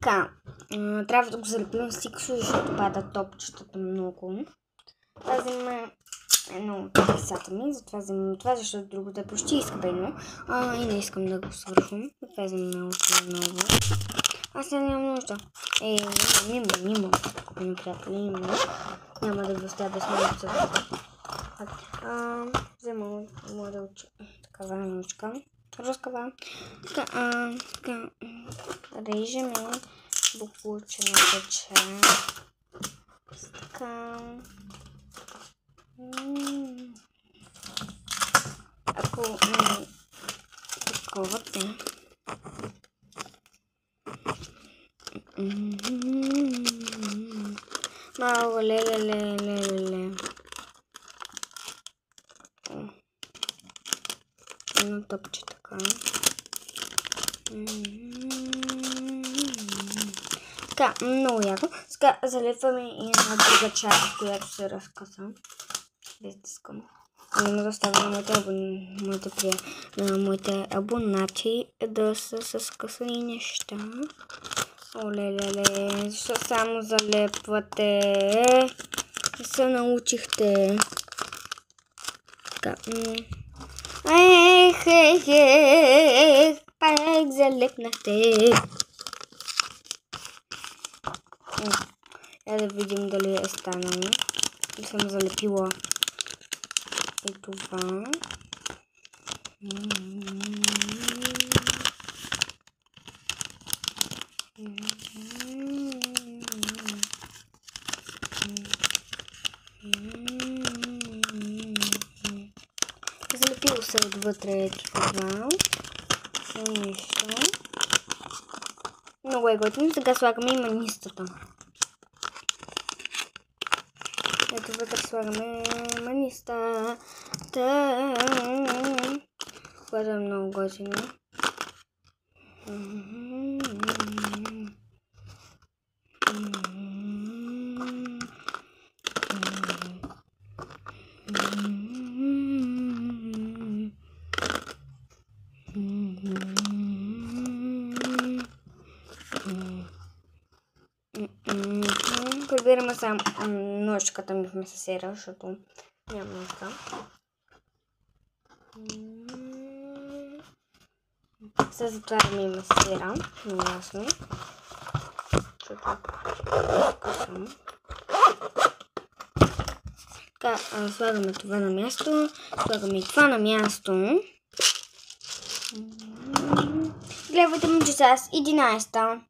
Така, трябва да го залепим с тиксо, защото падат топчетата много. Това взема едно от децата ми, затова вземам това, защото другото е почти изкъпено. И не искам да го свършвам. Това вземам много. Аз нямам нужда. Нимам. Купено приятели, нимам. Няма да го оставя без много. Вземам моя такава ръчка. Разкава. Така, режеме буклучената част. Така. Ако таковате. Малко леле. Едно топче така. Така, много яко. Сега залепваме и една друга част, която се разкъса. Без да искам. Няма да оставя на моите абонати да са с късани неща. Оле, защо само залепвате? Не се научихте. Така. Пак залепнахте. Да видим дали е станало. И съм залепила и това. Залепило се отвътре това. Нещо. Много е готино. Сега слагаме и манистата. Ето вътре слагаме маниста. Това е много готино. Прибираме само ножичката ми в месесера, защото няма нужда. Сега затваряме и месесера, неясно. Защото късам. Така, слагаме това на място, слагаме и това на място. Гледайте ми, че сега 11-та.